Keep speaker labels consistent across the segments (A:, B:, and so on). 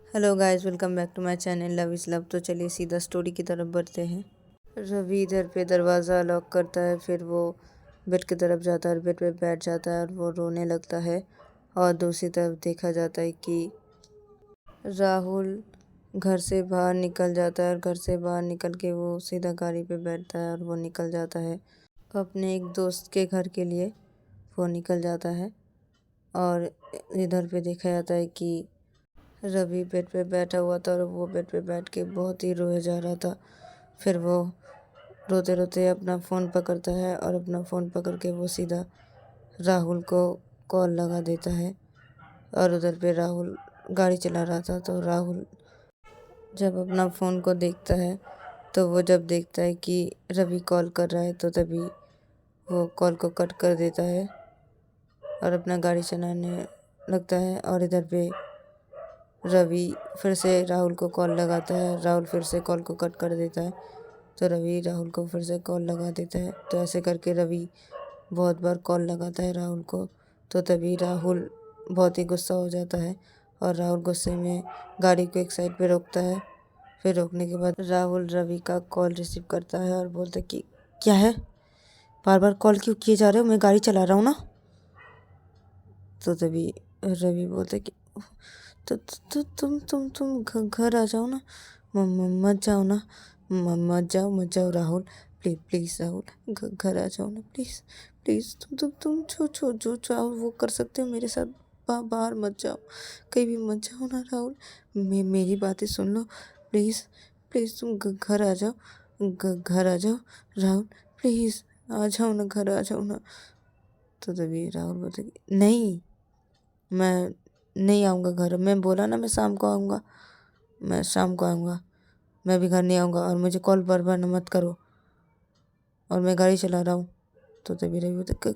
A: Hello guys, welcome back to my channel love is love. तो चलिए सीधा story की तरफ बढ़ते हैं। रवि इधर पे दरवाज़ा लॉक करता है, फिर वो बेड की तरफ जाता है, बेड पे बैठ जाता है और वो रोने लगता है। और दूसरी तरफ देखा जाता है कि राहुल घर से बाहर निकल जाता है और घर से बाहर निकल के वो सीधा गाड़ी पे बैठता है और वो निकल जाता है अपने एक दोस्त के घर के लिए। वो निकल जाता है और इधर पे देखा जाता है कि रवि बेड पे बैठा हुआ था और वो बेड पे बैठ के बहुत ही रोया जा रहा था। फिर वो रोते रोते अपना फ़ोन पकड़ता है और अपना फ़ोन पकड़ के वो सीधा राहुल को कॉल लगा देता है। और उधर पे राहुल गाड़ी चला रहा था, तो राहुल जब अपना फ़ोन को देखता है तो वो जब देखता है कि रवि कॉल कर रहा है तो तभी वो कॉल को कट कर देता है और अपना गाड़ी चलाने लगता है। और इधर पे रवि फिर से राहुल को कॉल लगाता है, राहुल फिर से कॉल को कट कर देता है, तो रवि राहुल को फिर से कॉल लगा देता है। तो ऐसे करके रवि बहुत बार कॉल लगाता है राहुल को। तो तभी राहुल बहुत ही गुस्सा हो जाता है और राहुल गुस्से में गाड़ी को एक साइड पे रोकता है। फिर रोकने के बाद राहुल रवि का कॉल रिसीव करता है और बोलता है कि क्या है, बार बार कॉल क्यों किए जा रहे हो, मैं गाड़ी चला रहा हूँ ना। तो तभी रवि बोलता है कि तो तुम घर आ जाओ ना, मत जाओ ना, मत जाओ राहुल, प्लीज प्लीज राहुल, घर आ जाओ ना, प्लीज प्लीज। तुम जो चाहो वो कर सकते हो मेरे साथ, बाहर मत जाओ, कहीं भी मत जाओ ना राहुल। मेरी बातें सुन लो, प्लीज प्लीज तुम घर आ जाओ, घर आ जाओ राहुल, प्लीज आ जाओ ना, घर आ जाओ ना। तो तभी राहुल बोलते नहीं, मैं नहीं आऊँगा घर, मैं बोला ना मैं शाम को आऊँगा, मैं शाम को आऊँगा, मैं भी घर नहीं आऊँगा और मुझे कॉल बार मत करो और मैं गाड़ी चला रहा हूँ। तो तभी रवि बोलते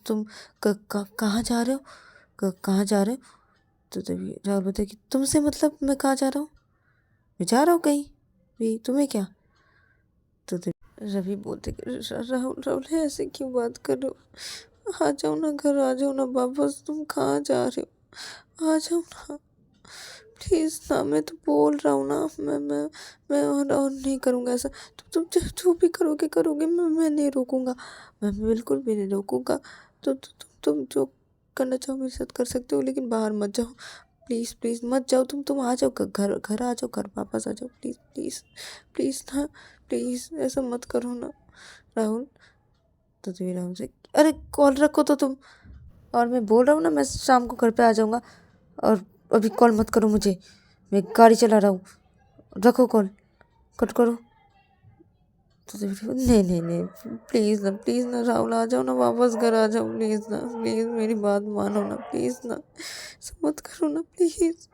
A: तुम कहाँ जा रहे हो, कहाँ जा रहे हो। तो तभी राहुल बोलते कि तुमसे मतलब मैं कहाँ जा रहा हूँ, मैं जा रहा हूँ कहीं भी, तुम्हें क्या। तो तभी रवि बोलते कि राहुल राहुल ऐसे क्यों बात कर रहे हो, आ जाओ ना, घर आ जाओ ना वापस, तुम कहाँ जा रहे हो, आ जाओ ना प्लीज़ ना, मैं तो बोल रहा हूँ ना, मैं और नहीं करूँगा ऐसा। तुम जो भी करोगे करोगे, मैं नहीं रोकूँगा, मैं बिल्कुल भी नहीं रोकूँगा। तुम जो करना चाहो मेरे साथ कर सकते हो, लेकिन बाहर मत जाओ, प्लीज़ प्लीज़ मत जाओ। तुम आ जाओ, घर घर आ जाओ, घर वापस आ जाओ, प्लीज़ प्लीज़ प्लीज़ ना, प्लीज़ ऐसा मत करो ना राहुल। तो तभी राहुल से अरे कॉल रखो तो तुम, और मैं बोल रहा हूँ ना मैं शाम को घर पे आ जाऊँगा, और अभी कॉल मत करो मुझे, मैं गाड़ी चला रहा हूँ, रखो कॉल, कट करो। तो नहीं नहीं नहीं, प्लीज़ ना राहुल, आ जाओ ना वापस, घर आ जाओ प्लीज़ ना, प्लीज़ मेरी बात मानो ना, प्लीज़ ना, ऐसा मत करो ना प्लीज़।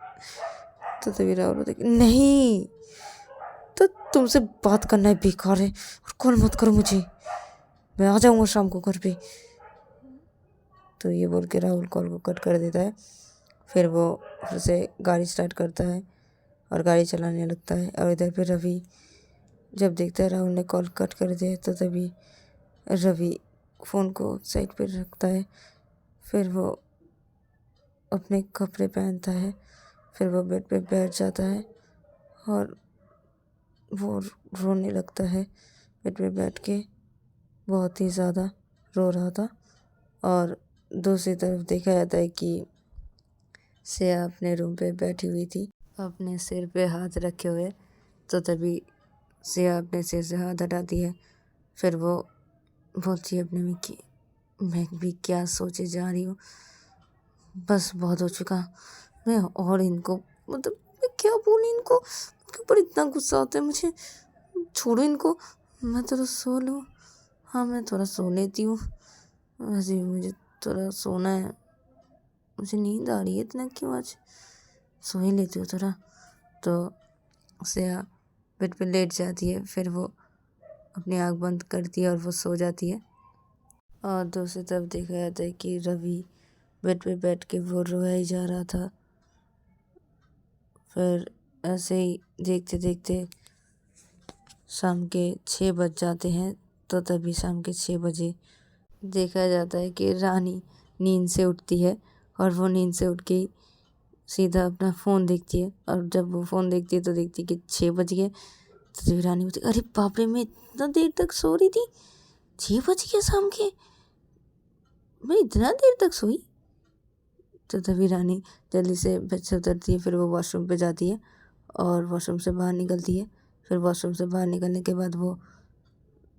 A: तो तभी राहुल बोलते नहीं, तो तुमसे बात करना ही बेकार है और कॉल मत करो मुझे, मैं आ जाऊँगा शाम को घर पे। तो ये बोल के राहुल कॉल को कट कर देता है। फिर वो फिर से गाड़ी स्टार्ट करता है और गाड़ी चलाने लगता है। और इधर पे रवि जब देखता है राहुल ने कॉल कट कर दिया, तो तभी रवि फ़ोन को साइड पे रखता है। फिर वो अपने कपड़े पहनता है, फिर वो बेड पे बैठ जाता है और वो रोने लगता है। बेड पे बैठ के बहुत ही ज़्यादा रो रहा था। और दूसरी तरफ देखा जाता है कि सिया अपने रूम पे बैठी हुई थी, अपने सिर पे हाथ रखे हुए। तो तभी सिया अपने सिर से हाथ हटाती है। फिर वो बोलती है अपने में कि मैं भी क्या सोचे जा रही हूँ, बस बहुत हो चुका मैं, और इनको मतलब मैं क्या बोलूँ, इनको इनके ऊपर इतना गुस्सा होता है मुझे, छोड़ो इनको, मैं थोड़ा सो लूँ। हाँ मैं थोड़ा सो लेती हूँ, वैसे भी मुझे थोड़ा सोना है, मुझे नींद आ रही है इतना क्यों, आज सो ही लेती हूँ थोड़ा। तो सिया बेड पे लेट जाती है, फिर वो अपनी आँख बंद करती है और वो सो जाती है। और दूसरी तरफ देखा जाता है कि रवि बेड पे बैठ के वो रोया ही जा रहा था। फिर ऐसे ही देखते देखते शाम के 6 बज जाते हैं। तो तभी शाम के 6 बजे देखा जाता है कि रानी नींद से उठती है और वो नींद से उठ के सीधा अपना फ़ोन देखती है, और जब वो फ़ोन देखती है तो देखती है कि 6 बज गए। तो तभी रानी बोलती है, अरे बाप रे, मैं इतना देर तक सो रही थी, 6 बज गए शाम के, मैं इतना देर तक सोई। तो तभी रानी जल्दी से बेड से उतरती है, फिर वो वॉशरूम पे जाती है और वॉशरूम से बाहर निकलती है। फिर वॉशरूम से बाहर निकलने के बाद वो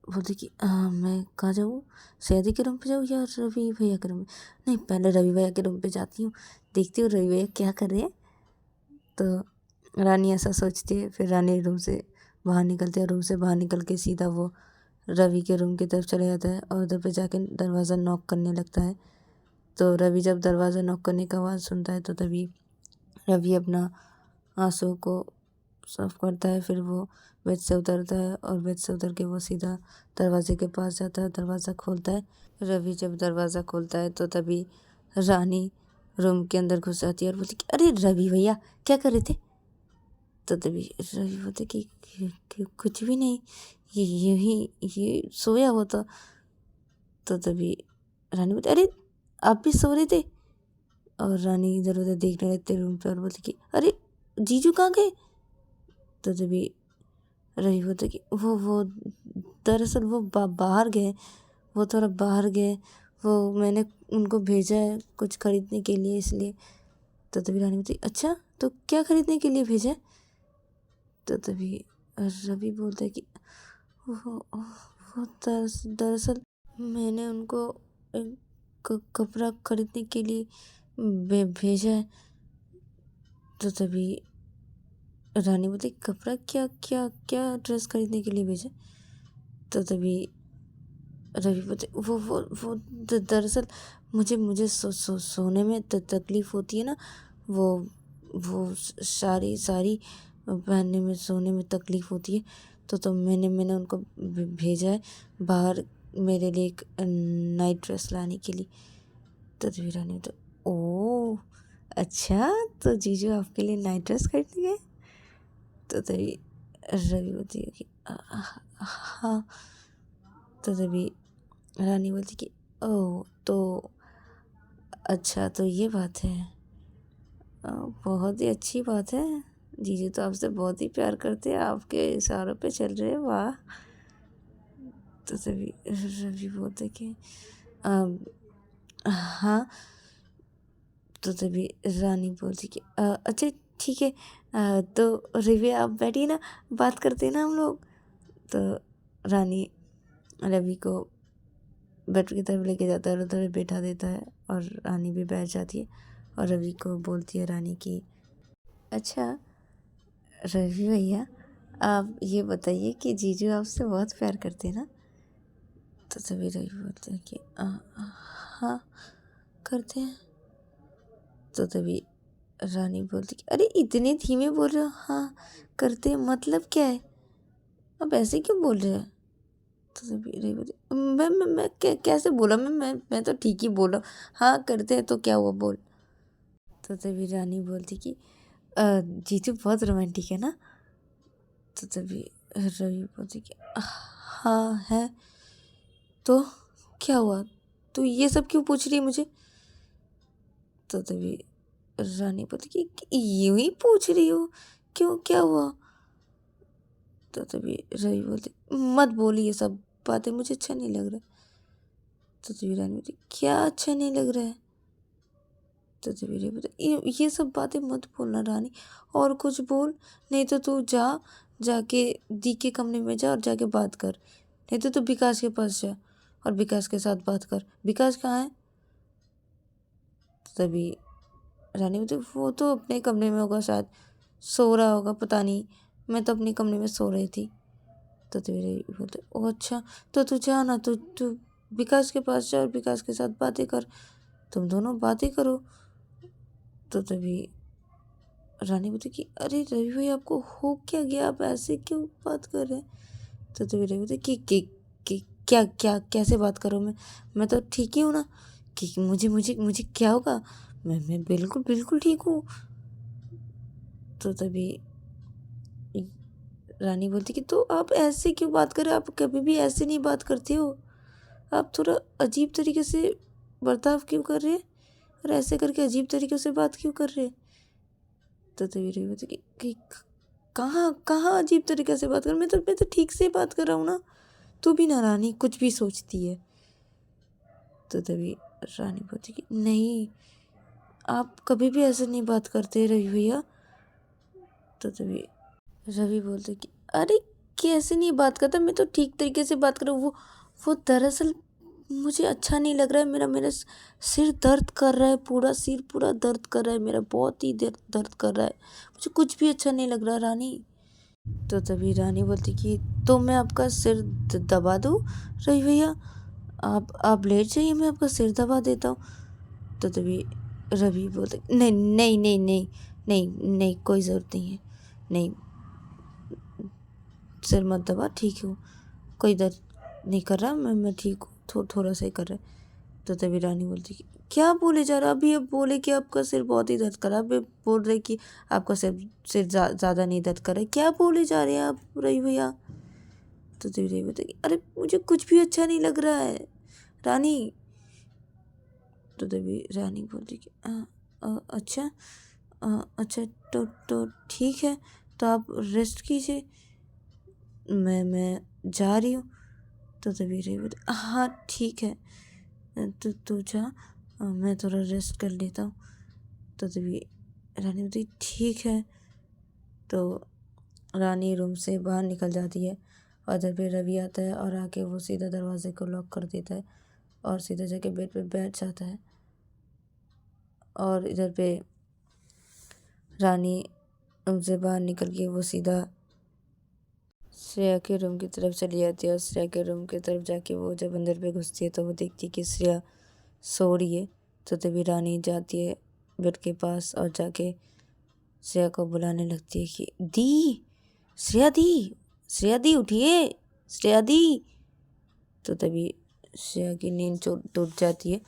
A: बोलती कि मैं कहाँ जाऊँ, सयादी के रूम पे जाऊँ या रवि भैया के रूम में? नहीं, पहले रवि भैया के रूम पे जाती हूँ, देखती हूँ रवि भैया क्या कर रहे हैं। तो रानी ऐसा सोचती है। फिर रानी रूम से बाहर निकलती है, रूम से बाहर निकल के सीधा वो रवि के रूम की तरफ चले जाता है और उधर पे जाके दरवाज़ा नॉक करने लगता है। तो रवि जब दरवाज़ा नॉक करने का आवाज़ सुनता है तो तभी रवि अपना आंसू को साफ करता है। फिर वो बेड से उतरता है और बेड से उतर के वो सीधा दरवाजे के पास जाता है, दरवाज़ा खोलता है। रवि जब दरवाज़ा खोलता है तो तभी रानी रूम के अंदर घुस जाती है और बोलती कि अरे रवि भैया, क्या कर रहे थे? तो तभी रवि बोलते कि कुछ भी नहीं, ये सोया हुआ था। तो तभी रानी बोलती, अरे आप भी सो रहे थे? और रानी इधर उधर देखने लगते रूम पे और बोलती कि अरे जीजू कहाँ गए? तो तभी रवि बोलते कि वो दरअसल वो बाहर गए, वो थोड़ा बाहर गए, वो मैंने उनको भेजा है कुछ खरीदने के लिए, इसलिए। तो तभी रानी बोलती, अच्छा तो क्या खरीदने के लिए भेजा है? तो तभी रवि बोलता है कि वो दरअसल मैंने उनको एक कपड़ा खरीदने के लिए भेजा है। तो तभी रानी बोलती, कपड़ा? क्या क्या क्या ड्रेस खरीदने के लिए भेजा? तो तभी रवि बोलते, वो दरअसल मुझे मुझे सोने में तकलीफ़ होती है ना, वो सारी सारी पहनने में, सोने में तकलीफ़ होती है। तो मैंने उनको भेजा है बाहर मेरे लिए एक नाइट ड्रेस लाने के लिए। तो तभी रानी तो, ओह अच्छा, तो जीजू आपके लिए नाइट ड्रेस खरीदने गए? तो तभी रवि बोलती है कि हाँ। तो तभी रानी बोलती कि ओह, तो अच्छा, तो ये बात है। बहुत ही अच्छी बात है, जीजू तो आपसे बहुत ही प्यार करते हैं, आपके इशारों पे चल रहे हैं, वाह। तो तभी रवि बोलते कि हाँ। तो तभी रानी बोलती कि अच्छा ठीक है, तो रवि आप बैठिए ना, बात करते हैं ना हम लोग। तो रानी रवि को बेड की तरफ लेके जाता है और उधर बैठा देता है और रानी भी बैठ जाती है और रवि को बोलती है रानी की, अच्छा रवि भैया, आप ये बताइए कि जीजू आपसे बहुत प्यार करते हैं ना? तो तभी रवि बोलते हैं कि हाँ करते हैं। तो तभी रानी बोलती कि अरे इतने धीमे बोल रहे हो, हाँ करते हैं मतलब क्या है, आप ऐसे क्यों बोल रहे हैं? तो तभी रवि बोलती, मैं कैसे बोला, मैं तो ठीक ही बोला, हाँ करते हैं तो क्या हुआ, बोल। तो तभी रानी बोलती कि जीजू बहुत रोमांटिक है ना? तो तभी रवि बोलती कि हाँ है, तो क्या हुआ, तू ये सब क्यों पूछ रही है मुझे? तो तभी रानी बोलती कि यूं ही पूछ रही हो, क्यों, क्या हुआ? तो तभी रवि बोलती, मत बोली ये सब बातें, मुझे अच्छा नहीं लग रहा। तो तभी रानी बोलती, क्या अच्छा नहीं लग रहा है? तो तभी रवि बोलती, ये सब बातें मत बोलना रानी, और कुछ बोल, नहीं तो तू जाके दी के कमरे में जा और जाके बात कर, नहीं तो तू विकास के पास जा और विकास के साथ बात कर। विकास कहाँ है? तो तभी रानी बोलती, वो तो अपने कमरे में होगा, शायद सो रहा होगा, पता नहीं, मैं तो अपने कमरे में सो रही थी। तो तभी रवि बोलते, ओह अच्छा, तो तू जा ना, तू विकास के पास जा और विकास के साथ बातें कर, तुम दोनों बातें करो। तो तभी रानी बोलती कि अरे रवि भाई, आपको हो क्या गया, आप ऐसे क्यों बात कर रहे हैं? तो तभी रवि बोलते कि क्या क्या कैसे बात करूँ मैं तो ठीक ही हूँ ना, कि मुझे मुझे मुझे क्या होगा, मैं बिल्कुल बिल्कुल ठीक हूँ। तो तभी रानी बोलती कि तो आप ऐसे क्यों बात कर रहे हो, आप कभी भी ऐसे नहीं बात करते हो, आप थोड़ा अजीब तरीके से बर्ताव क्यों कर रहे हैं और ऐसे करके अजीब तरीके से बात क्यों कर रहे हैं? तो तभी रवि बोलती कि कहाँ कहाँ अजीब तरीके से बात कर, मैं तो ठीक से बात कर रहा हूँ ना, तू भी ना रानी कुछ भी सोचती है। तो तभी रानी बोलती कि नहीं, आप कभी भी ऐसे नहीं बात करते रवि भैया। तो तभी रवि बोलते कि अरे कैसे नहीं बात करता, मैं तो ठीक तरीके से बात कर रहा हूँ। वो दरअसल मुझे अच्छा नहीं लग रहा है, मेरा मेरा सिर दर्द कर रहा है, पूरा सिर पूरा दर्द कर रहा है मेरा, बहुत ही दर्द कर रहा है, मुझे कुछ भी अच्छा नहीं लग रहा रानी। तो तभी रानी बोलती कि तो मैं आपका सिर दबा दूँ रवि भैया, आप लेट जाइए, मैं आपका सिर दबा देता हूँ। तो तभी रवि बोलते नहीं नहीं नहीं नहीं नहीं नहीं, कोई ज़रूरत नहीं है, नहीं सिर मत दबा, ठीक हूँ, कोई दर्द नहीं कर रहा, मैं ठीक हूँ, थोड़ा सा ही कर रहा है। तो तभी रानी बोलती कि क्या बोले जा रहा, अभी अब बोले कि आपका सिर बहुत ही दर्द कर रहा है, अभी बोल रहे कि आपका सिर ज़्यादा नहीं दर्द कर रहा है, क्या बोले जा रहे हैं आप रवि भैया। तो तभी रवि बोलते कि अरे मुझे कुछ भी अच्छा नहीं लग रहा है रानी। तो तभी रानी बोलती कि अच्छा अच्छा, तो ठीक है, तो आप रेस्ट कीजिए, मैं जा रही हूँ। तो तभी रवि बोलते हाँ ठीक है, तो तू जा, मैं थोड़ा रेस्ट कर लेता हूँ। तो तभी रानी बोलती ठीक है। तो रानी रूम से बाहर निकल जाती है और इधर पे रवि आता है और आके वो सीधा दरवाजे को लॉक कर देता है और सीधा जाके बेड पे बैठ जाता है। और इधर पे रानी रूम से बाहर निकल के वो सीधा श्रेया के रूम की तरफ चली जाती है और श्रेया के रूम की तरफ जाके वो जब अंदर पे घुसती है तो वो देखती है कि श्रेया सो रही है। तो तभी रानी जाती है बेड के पास और जाके श्रेया को बुलाने लगती है कि दी, श्रेया दी, श्रेया दी उठिए, श्रेया दी। तो तभी श्रेया की नींद टूट जाती है।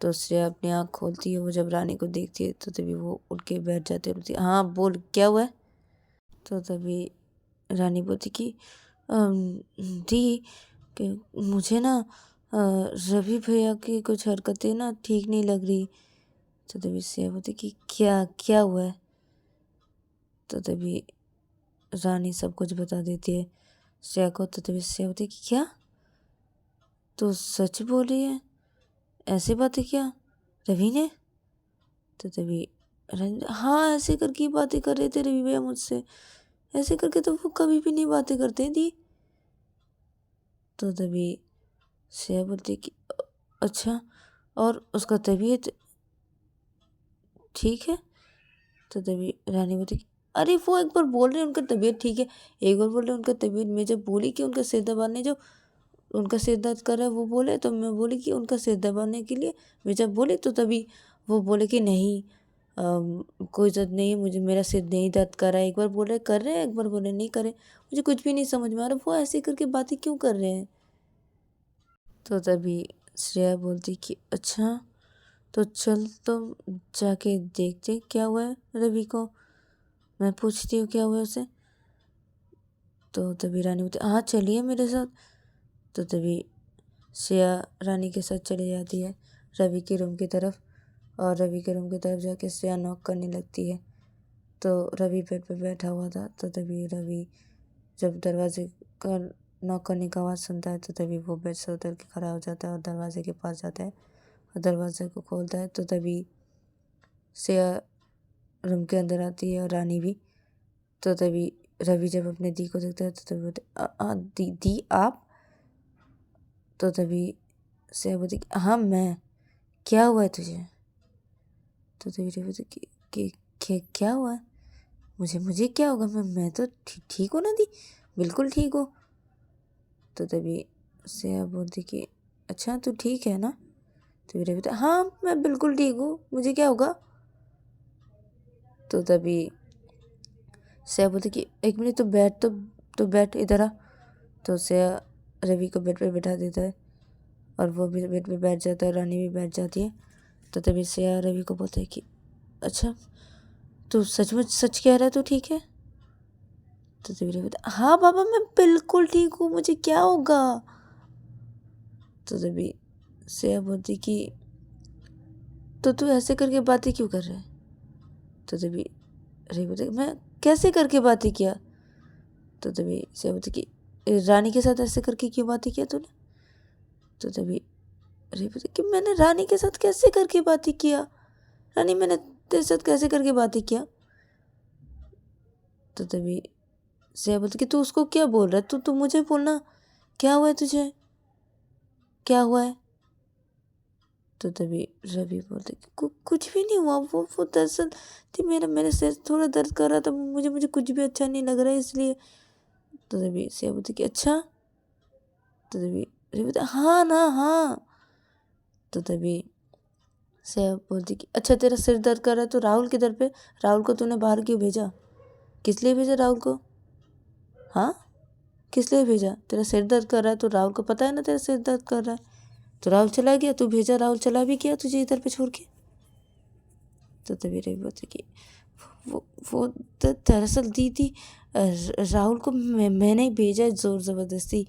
A: तो श्रेया अपनी आँख खोलती है, वो जब रानी को देखती है तो तभी वो उठ के बैठ जाती है, बोलती है हाँ बोल क्या हुआ है। तो तभी रानी बोलती कि दी कि मुझे ना रवि भैया की कुछ हरकतें ना ठीक नहीं लग रही। तो तभी श्रेया बोलती कि क्या क्या हुआ है। तो तभी रानी सब कुछ बता देती है श्रेया को। तो तभी श्रेया बोलती कि क्या तो सच बोली है, ऐसी बातें क्या रवि ने। तो तभी रानी हाँ ऐसे करके ही बातें कर रहे थे रवि भैया मुझसे, ऐसे करके तो वो कभी भी नहीं बातें करते दी। तो तभी श्रेया बोलती कि अच्छा, और उसका तबीयत ठीक है। तो तभी रानी बोलती कि अरे वो एक बार बोल रहे हैं उनका तबीयत ठीक है, एक बार बोल रहे हैं उनका तबीयत, मैं जब बोली कि उनका सिर दबाने जो उनका सिर दर्द कर रहा है वो बोले, तो मैं बोली कि उनका सिर दबाने के लिए मैं जब बोली तो तभी वो बोले कि नहीं कोई ज़रूरत नहीं, मुझे मेरा सिर नहीं दर्द कर रहा है, एक बार बोल रहे कर रहे हैं, एक बार बोले नहीं करे, मुझे कुछ भी नहीं समझ में आ रहा वो ऐसे करके बातें क्यों कर रहे हैं। तो तभी श्रेया बोलती कि अच्छा तो चल तो जाके देखते क्या हुआ है रवि को, मैं पूछती हूँ क्या हुआ है उसे। तो तभी रानी बोलती हाँ चलिए मेरे साथ। तो तभी श्रेया रानी के साथ चली जाती है रवि के रूम की तरफ और रवि के रूम की तरफ जाके श्रेया नॉक करने लगती है। तो रवि बेड पे बैठा हुआ था। तो तभी रवि जब दरवाजे का नॉक करने का आवाज़ सुनता है तो तभी वो बेड से उतर के खड़ा हो जाता है और दरवाजे के पास जाता है और दरवाजे को खोलता है। तो तभी श्रेया रूम के अंदर आती है और रानी भी। तो तभी रवि जब अपने दी को देखता है तो तभी बोलते दी आप। तो तभी श्रेया बोलती हाँ मैं, क्या हुआ है तुझे। तो तभी रवि बोलती क्या हुआ है, मुझे क्या होगा, मैं तो ठीक हूँ ना दी, बिल्कुल ठीक हूँ। तो तभी श्रेया बोलती कि अच्छा तू ठीक है ना। तो रवि बोलता हाँ मैं बिल्कुल ठीक हूँ, मुझे क्या होगा। तो तभी श्रेया बोलती कि एक मिनट तो बैठ इधर आ। तो श्रेया रवि को बेड पे बैठा देता है और वो भी बेड पे बैठ जाता है, रानी भी बैठ जाती है। तो तभी श्रेया रवि को बोलता है कि अच्छा तू सचमुच सच कह रहा है, तू ठीक है। तो तभी रवि बोलता हाँ बाबा मैं बिल्कुल ठीक हूँ, मुझे क्या होगा। तो तभी श्रेया बोलती कि तो तू ऐसे करके बातें क्यों कर रहा है। तो तभी रवि बोलता मैं कैसे करके बातें किया? तो तभी से बोलती कि रानी के साथ ऐसे करके क्यों बातें किया तूने? तो तभी रवि बोलता कि मैंने रानी के साथ कैसे करके बातें किया? रानी मैंने तेरे साथ कैसे करके बातें किया? तो तभी से बोलती कि तू उसको क्या बोल रहा है? तू मुझे बोलना, क्या हुआ है तुझे? क्या हुआ है? तो तभी रवि बोलते कि कुछ भी नहीं हुआ, वो दरअसल थी मेरे सिर थोड़ा दर्द कर रहा था, मुझे कुछ भी अच्छा नहीं लग रहा है इसलिए। तो तभी सिया बोलती कि अच्छा? तो तभी रवि बोलता हाँ ना हाँ। तो तभी सिया बोलती कि अच्छा तेरा सिर दर्द कर रहा है तो राहुल किधर पे? राहुल को तूने बाहर क्यों भेजा? किस लिए भेजा राहुल को? हाँ, किस लिए भेजा? तेरा सिर दर्द कर रहा है तो राहुल को पता है ना तेरा सिर दर्द कर रहा है, तो राहुल चला गया, तू भेजा, राहुल चला भी गया तुझे इधर पे छोड़ के। तो तभी रवि बोलते कि वो दरअसल दीदी राहुल को मैंने ही भेजा है ज़ोर ज़बरदस्ती।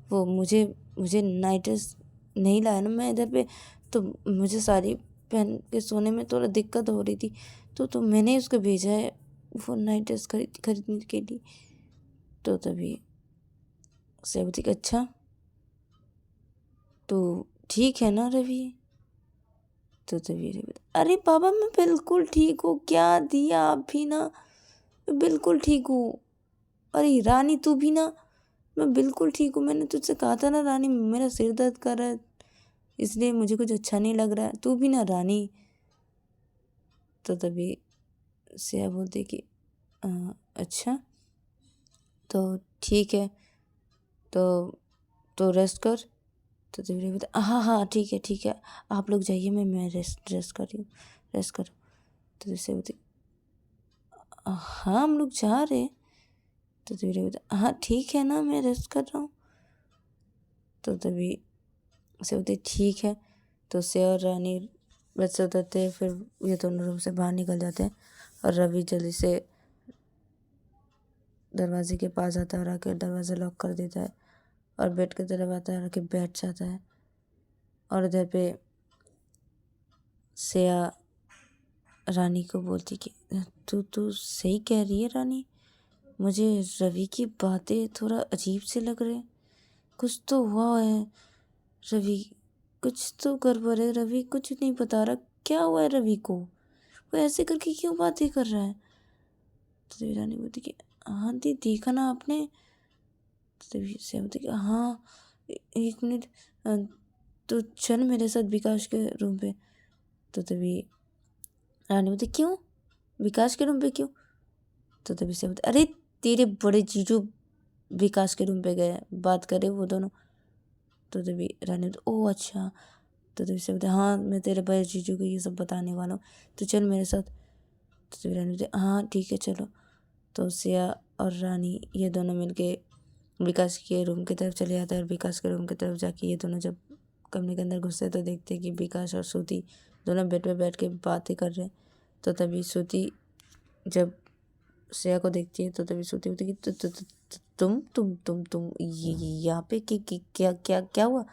A: वो मुझे नाइट ड्रेस नहीं लाया ना मैं इधर पे, तो मुझे साड़ी पहन के सोने में थोड़ा दिक्कत हो रही थी, तो मैंने ही उसको भेजा है वो नाइट ड्रेस खरीदने के लिए। तो तभी सेवती का अच्छा तो ठीक है ना रवि? तो तभी रवि अरे बाबा मैं बिल्कुल ठीक हूँ, क्या दिया आप भी ना, मैं बिल्कुल ठीक हूँ। अरे रानी तू भी ना, मैं बिल्कुल ठीक हूँ। मैंने तुझसे कहा था ना रानी मेरा सिर दर्द कर रहा है इसलिए मुझे कुछ अच्छा नहीं लग रहा है, तू भी ना रानी। तो तभी सिया बोलती कि "अ, अच्छा तो ठीक है, तो रेस्ट कर। तो तभी बोलता हाँ हाँ ठीक है, आप लोग जाइए, मैं रेस्ट कर रही हूँ, रेस्ट करो। तो जैसे बोलती हाँ हम लोग जा रहे हैं। तो तभी बोलता हाँ ठीक है ना मैं रेस्ट कर रहा हूँ। तो तभी से बोलती ठीक है। तो से और रानी बेड से उतरते हैं, फिर ये दोनों रूम से बाहर निकल जाते हैं और रवि जल्दी से दरवाजे के पास आता है और आकर दरवाज़ा लॉक कर देता है और बेड की तरफ आता है, आके बैठ जाता है। और इधर पे सिया रानी को बोलती कि तू सही कह रही है रानी, मुझे रवि की बातें थोड़ा अजीब से लग रहे हैं, कुछ तो हुआ है रवि, कुछ तो गड़बड़ है, रवि कुछ नहीं बता रहा, क्या हुआ है रवि को, वो ऐसे करके क्यों बातें कर रहा है? तो तभी रानी बोलती कि हाँ दी देखा ना आपने? तो तभी से बोलती कि हाँ एक मिनट, अ, तो चल मेरे साथ विकास के रूम पे। तो तभी रानी बोलती क्यों, विकास के रूम पे क्यों? तो तभी से बोलते अरे तेरे बड़े जीजू विकास के रूम पे गए बात करे वो दोनों। तो तभी रानी बोलती ओह अच्छा। तो तभी से बोलते हाँ मैं तेरे बड़े जीजू को ये सब बताने वाला हूँ, तो चल मेरे साथ। तो तभी रानी बोलती हाँ ठीक है चलो। तो सिया और रानी ये दोनों मिलके विकास के रूम की तरफ चले जाते हैं और विकास के रूम की तरफ जाके ये दोनों जब कमरे के अंदर घुसते तो देखते कि विकास और श्रुति दोनों बेड पे बैठ के बातें कर रहे हैं। तो तभी श्रुति जब श्रेया को देखती है तो तभी श्रुति होती है कि तुम यहाँ पे क्या क्या क्या हुआ?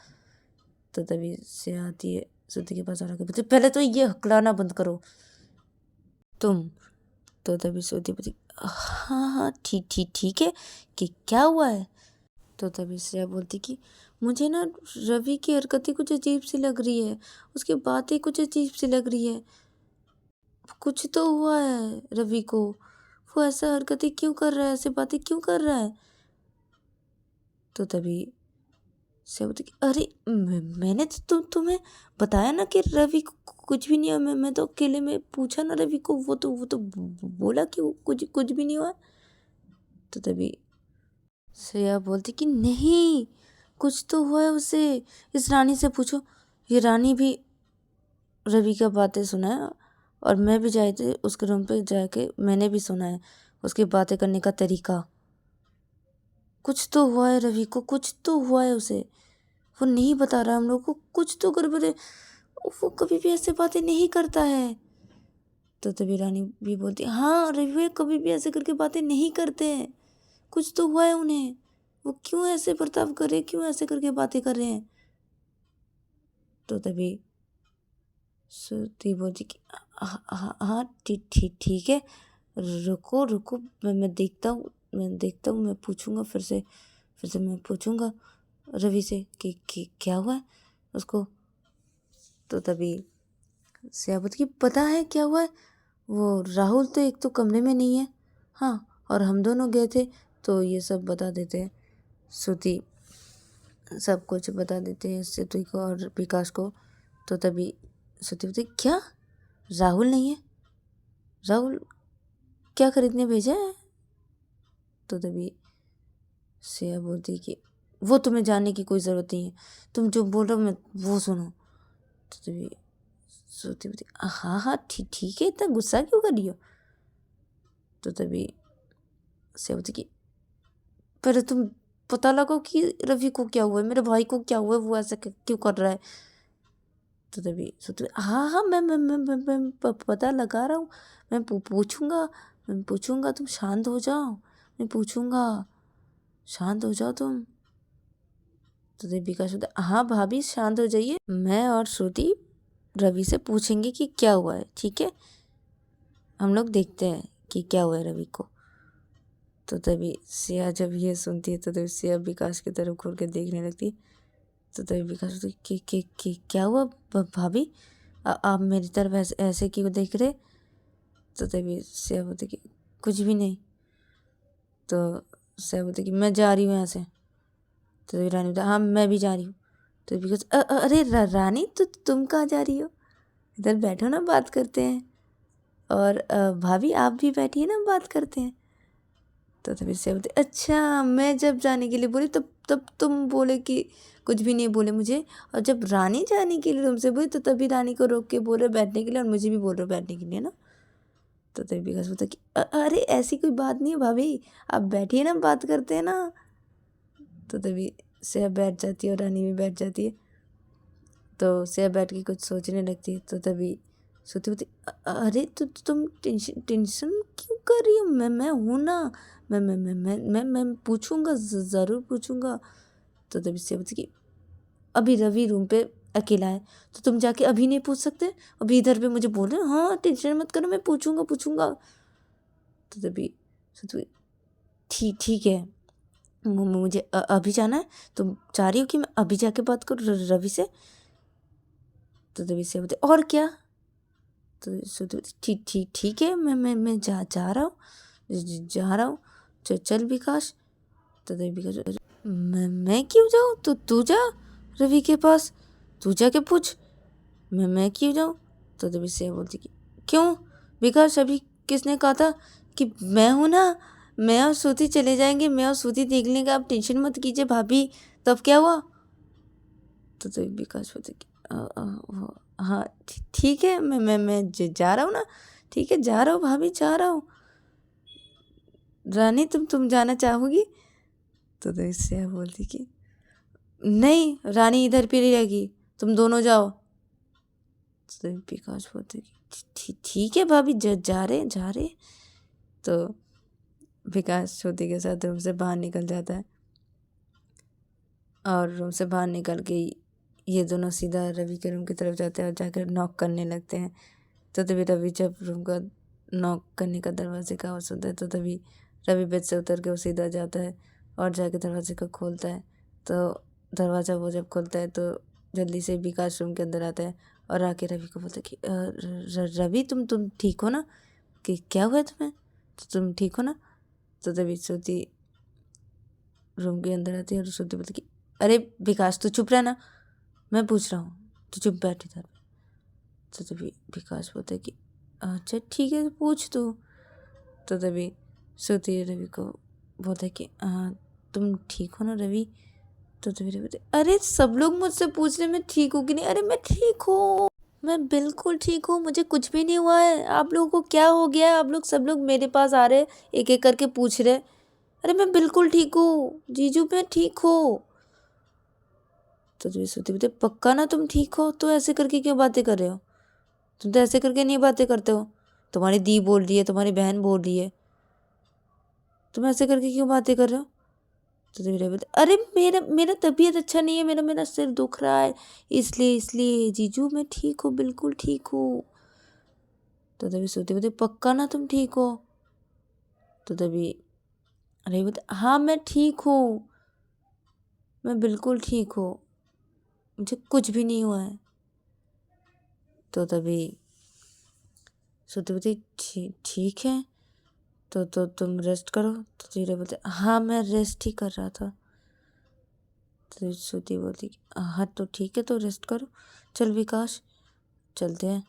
A: तो तभी श्रेया आती है श्रुति के पास और आके बोलती पहले तो ये हकलाना बंद करो तुम। तो तभी श्रुति बोलती हाँ ठीक है कि क्या हुआ है? तो तभी श्रेया बोलती कि मुझे ना रवि की हरकतें कुछ अजीब सी लग रही है, उसकी बातें कुछ अजीब सी लग रही है, कुछ तो हुआ है रवि को, वो ऐसा हरकतें क्यों कर रहा है, ऐसे बातें क्यों कर रहा है? तो तभी से बोलती कि अरे मैंने तो तुम्हें बताया ना कि रवि को कुछ भी नहीं हुआ, मैं तो अकेले में पूछा ना रवि को, वो तो बोला कि वो कुछ भी नहीं हुआ। तो तभी श्रेया बोलती कि नहीं कुछ तो हुआ है उसे, इस रानी से पूछो, ये रानी भी रवि का बातें सुना है और मैं भी जाए थे उसके रूम पे जाके मैंने भी सुना है उसकी बातें करने का तरीका, कुछ तो हुआ है रवि को, कुछ तो हुआ है उसे, वो नहीं बता रहा हम लोग को, कुछ तो गड़बड़ है, वो कभी भी ऐसे बातें नहीं करता है। तो तभी रानी भी बोलती हाँ रवि कभी भी ऐसे करके बातें नहीं करते हैं, कुछ तो हुआ है उन्हें, वो क्यों ऐसे बर्ताव कर रहे, क्यों ऐसे करके बातें कर रहे हैं? तो तभी श्रुति बोलती कि हाँ हाँ हाँ ठीक है, रुको रुको, मैं देखता हूँ, मैं पूछूंगा फिर से मैं पूछूंगा रवि से कि क्या हुआ है उसको। तो तभी सिया बोलती कि पता है क्या हुआ है, वो राहुल तो एक तो कमरे में नहीं है, हाँ, और हम दोनों गए थे तो ये सब बता देते हैं। श्रुति सब कुछ बता देते हैं श्रुति को और विकास को। तो तभी श्रुति बोलती क्या, राहुल नहीं है, राहुल क्या खरीदने भेजा है। तो तभी सिया बोलती कि वो तुम्हें जानने की कोई ज़रूरत नहीं है, तुम जो बोल रहे हो मैं वो सुनो। तो तभी श्रुति बोलती हाँ हाँ ठीक है, इतना गुस्सा क्यों कर रही हो। तो तभी सिया बोलती कि पहले तुम पता लगाओ कि रवि को क्या हुआ है, मेरे भाई को क्या हुआ है, वो ऐसा क्यों कर रहा है। तो तभी श्रुति हाँ हाँ मैं पता लगा रहा हूँ, मैं पूछूंगा, तुम शांत हो जाओ, मैं पूछूंगा, शांत हो जाओ तुम। तो दीपिका बोलता हाँ भाभी शांत हो जाइए, मैं और श्रुति रवि से पूछेंगे कि क्या हुआ है, ठीक है, हम लोग देखते हैं कि क्या हुआ है रवि को। तो तभी सिया जब ये सुनती है तो तभी सिया विकास की तरफ घूर के देखने लगती है। तो तभी विकास बोलती कि क्या हुआ भाभी, आप मेरी तरफ ऐसे क्यों देख रहे। तो तभी सिया बोलती कि कुछ भी नहीं। तो सिया बोलती कि मैं जा रही हूँ यहाँ से। तो तभी रानी बोलती हाँ मैं भी जा रही हूँ। तो विकास अरे रानी तो तुम कहाँ जा रही हो, इधर बैठो ना बात करते हैं, और भाभी आप भी बैठिए ना बात करते हैं। तो तभी से बोलते अच्छा, मैं जब जाने के लिए बोली तब तुम बोले कि कुछ भी नहीं बोले मुझे, और जब रानी जाने के लिए तुमसे बोली तो तभी रानी को रोक के बोल रहे बैठने के लिए और मुझे भी बोल रहे बैठने के लिए ना। तो तभी विकास बोलता कि अरे ऐसी कोई बात नहीं है भाभी, आप बैठिए ना बात करते हैं ना। तो तभी से बैठ जाती है और रानी भी बैठ जाती है। तो सिया बैठ के कुछ सोचने लगती है। तो तभी सोती होती अरे तो तुम टेंशन क्यों कर रही हो, मैं हूँ ना, मैं पूछूंगा, ज़रूर पूछूंगा। तो तभी सिया बोलती कि अभी रवि रूम पे अकेला है तो तुम जाके अभी नहीं पूछ सकते, अभी इधर पे मुझे बोल रहे हो, हाँ टेंशन मत करो मैं पूछूंगा। तो तभी सोती ठीक है, मुझे अभी जाना है, तुम चाह रही हो कि मैं अभी जाके बात करूँ रवि से। तो तभी से बोलते और क्या। तो ठीक है, मैं जा रहा हूँ, जा रहा हूँ, चल विकास। तो तभी विकास मैं क्यों जाऊँ, तो तू जा रवि के पास, तू जाके पूछ, मैं क्यों जाऊँ। तो तभी से बोलती कि क्यों विकास, अभी किसने कहा था कि मैं हूँ ना, मैं और श्रुति चले जाएंगे, मैं और श्रुति देख लेंगे, आप टेंशन मत कीजिए भाभी। तब क्या हुआ। तो तभी विकास बोलते कि हाँ ठीक है, मैं जा रहा हूँ ना, ठीक है जा रहा हूँ भाभी, जा रहा हूँ। रानी तुम जाना चाहोगी। तो इससे बोलती कि नहीं रानी इधर पे रहेगी, तुम दोनों जाओ। तो विकास बोलते कि ठीक है भाभी, जा रहे। तो विकास श्रुति के साथ रूम से बाहर निकल जाता है और रूम से बाहर निकल के ये दोनों सीधा रवि के रूम की तरफ जाते हैं और जाकर नॉक करने लगते हैं। तो तभी रवि जब रूम का नॉक करने का दरवाजे का आवाज़ सुनता है तो तभी रवि बेड से उतर के वो सीधा जाता है और जाके दरवाजे को खोलता है। तो दरवाज़ा वो जब खोलता है तो जल्दी से विकास रूम के अंदर आता है और आके रवि को बोलता है कि रवि तुम ठीक हो ना, कि क्या हुआ है तुम्हें, तो तुम ठीक हो ना। तो तभी श्रुति रूम के अंदर आती है और श्रुति बोलती कि अरे विकास तू चुप रह ना, मैं पूछ रहा हूँ, तू चुप बैठ इधर। तो तभी विकास बोलता है कि अच्छा ठीक है तो पूछ तो तभी श्रुति रवि को बोलता है कि तुम ठीक हो ना रवि। तो तभी रवि बोलते अरे सब लोग मुझसे पूछ रहे मैं ठीक हूँ कि नहीं, अरे मैं ठीक हूँ, मैं बिल्कुल ठीक हूँ, मुझे कुछ भी नहीं हुआ है, आप लोगों को क्या हो गया है, आप लोग सब लोग मेरे पास आ रहे एक एक करके पूछ रहे, अरे मैं बिल्कुल ठीक हूँ जीजू, मैं ठीक हूँ। तो तभी श्रुति बोलते पक्का ना तुम ठीक हो, तो ऐसे करके क्यों बातें कर रहे हो, तुम तो ऐसे करके नहीं बातें करते हो, तुम्हारी दी बोल रही है, तुम्हारी बहन बोल रही है, तुम ऐसे करके क्यों बातें कर रहे हो। तो तभी रवि बोलते अरे मेरा तबीयत अच्छा नहीं है, मेरा सिर दुख रहा है, इसलिए जीजू मैं ठीक हूँ, बिल्कुल ठीक हूँ। तो तभी श्रुति बोलते पक्का ना तुम ठीक हो। तो तभी रवि बोलता हाँ मैं ठीक हूँ, मैं बिल्कुल ठीक हूँ, मुझे कुछ भी नहीं हुआ है। तो तभी श्रुति बोलती ठीक है, तो तुम रेस्ट करो। तो धीरे बोलते हाँ मैं रेस्ट ही कर रहा था। तो श्रुति बोलती हाँ तो ठीक है, तो रेस्ट करो, चल विकास चलते हैं।